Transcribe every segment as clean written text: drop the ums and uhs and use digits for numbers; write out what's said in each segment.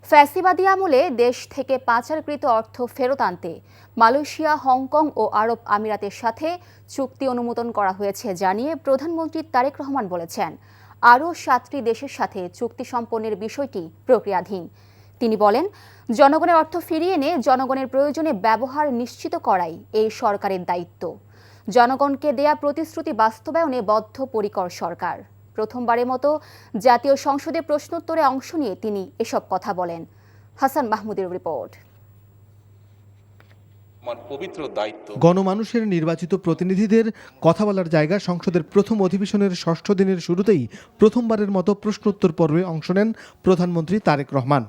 ফ্যাসিবাদী আমলে দেশ থেকে পাচারকৃত অর্থ ফেরত আনতে মালয়েশিয়া, হংকং ও আরব আমিরাতের সাথে চুক্তি অনুমোদন করা হয়েছে জানিয়ে প্রধানমন্ত্রী তারেক রহমান বলেছেন, আরও 7টি দেশের সাথে চুক্তি সম্পন্নের বিষয়টি প্রক্রিয়াধীন। তিনি বলেন, জনগণের অর্থ ফিরিয়ে এনে জনগণের প্রয়োজনে ব্যবহার নিশ্চিত করাই এই সরকারের দায়িত্ব। জনগণকে দেয়া প্রতিশ্রুতি বাস্তবায়নে বদ্ধপরিকর সরকার। প্রথমবারের মতো জাতীয় সংসদে প্রশ্নোত্তরে অংশ নিয়ে তিনি এসব কথা বলেন। হাসান মাহমুদের রিপোর্ট। পবিত্র দায়িত্ব গণমানুষের নির্বাচিত প্রতিনিধিদের কথা বলার জায়গা সংসদের প্রথম অধিবেশনের 6ষ্ঠ দিনের শুরুতেই প্রথমবারের মতো প্রশ্নোত্তর পর্বে অংশ নেন প্রধানমন্ত্রী তারেক রহমান।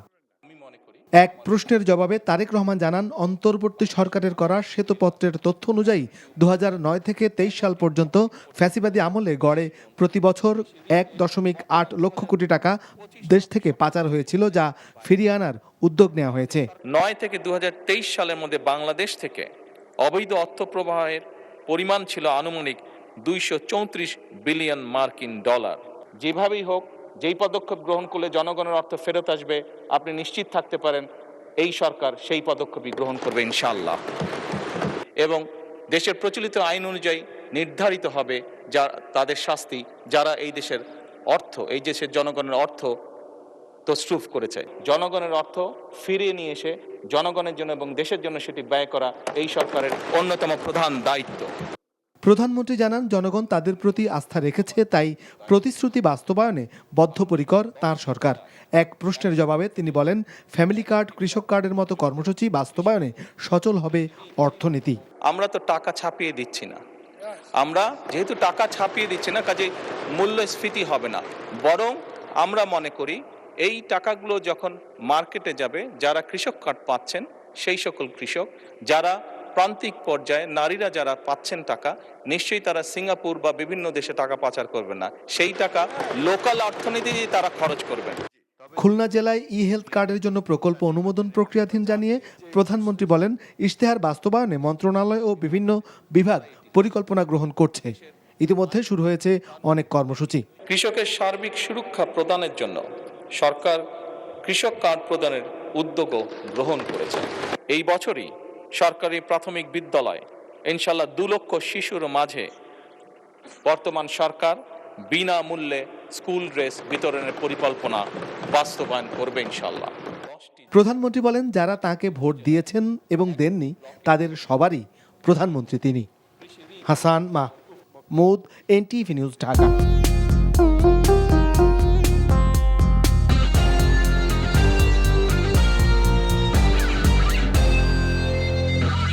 এক প্রশ্নের জবাবে তারেক রহমান জানান, অন্তর্বর্তী সরকারের করা শ্বেতপত্রের তথ্য অনুযায়ী 2009 থেকে 23 সাল পর্যন্ত ফ্যাসিবাদী আমলে গড়ে প্রতি বছর 1.8 লক্ষ কোটি টাকা দেশ থেকে পাচার হয়েছিল, যা ফিরিয়ে আনার উদ্যোগ নেওয়া হয়েছে। 9 থেকে 2023 সালের মধ্যে বাংলাদেশ থেকে অবৈধ অর্থ প্রবাহের পরিমাণ ছিল আনুমানিক 234 বিলিয়ন মার্কিন ডলার। যেভাবেই হোক, যেই পদক্ষেপ গ্রহণ করলে জনগণের অর্থ ফেরত আসবে, আপনি নিশ্চিত থাকতে পারেন এই সরকার সেই পদক্ষেপই গ্রহণ করবে ইনশাআল্লাহ। এবং দেশের প্রচলিত আইন অনুযায়ী নির্ধারিত হবে তাদের শাস্তি, যারা এই দেশের অর্থ, এই দেশের জনগণের অর্থ তছরুফ করেছে। জনগণের অর্থ ফিরিয়ে নিয়ে এসে জনগণের জন্য এবং দেশের জন্য সেটি ব্যয় করা এই সরকারের অন্যতম প্রধান দায়িত্ব। প্রধানমন্ত্রী জানান, জনগণ তাদের প্রতি আস্থা রেখেছে, তাই প্রতিশ্রুতি বাস্তবায়নে বদ্ধপরিকর তাঁর সরকার। এক প্রশ্নের জবাবে তিনি বলেন, ফ্যামিলি কার্ড, কৃষক কার্ডের মতো কর্মসূচি বাস্তবায়নে সচল হবে অর্থনীতি। আমরা তো টাকা ছাপিয়ে দিচ্ছি না, আমরা যেহেতু টাকা ছাপিয়ে দিচ্ছি না, কাজে মূল্যস্ফীতি হবে না। বরং আমরা মনে করি এই টাকাগুলো যখন মার্কেটে যাবে, যারা কৃষক কার্ড পাচ্ছেন সেই সকল কৃষক, যারা প্রান্তিক পর্যায়ে নারীরা যারা পাচ্ছেন টাকা, নিশ্চয়ই তারা সিঙ্গাপুর বা বিভিন্ন দেশে টাকা পাচার করবে না, সেই টাকা লোকাল অর্থনীতিতে তারা খরচ করবেন। খুলনা জেলায় ই-হেলথ কার্ডের জন্য প্রকল্প অনুমোদন প্রক্রিয়াধীন জানিয়ে প্রধানমন্ত্রী বলেন, ইশতেহার বাস্তবায়নে মন্ত্রণালয় ও বিভিন্ন বিভাগ পরিকল্পনা গ্রহণ করছে। ইতিমধ্যে শুরু হয়েছে অনেক কর্মসূচি। কৃষকের সার্বিক সুরক্ষা প্রদানের জন্য সরকার কৃষক কার্ড প্রদানের উদ্যোগও গ্রহণ করেছে। এই বছরই সরকারি প্রাথমিক বিদ্যালয় ইনশাল্লাহ 2 লক্ষ শিশুর মাঝে বর্তমান সরকার বিনামূল্যে স্কুল ড্রেস বিতরণের পরিকল্পনা বাস্তবায়ন করবে ইনশাল্লাহ। প্রধানমন্ত্রী বলেন, যারা তাকে ভোট দিয়েছেন এবং দেননি তাদের সবারই প্রধানমন্ত্রী তিনি। Hasan Mahmud, NTV news, Dhaka.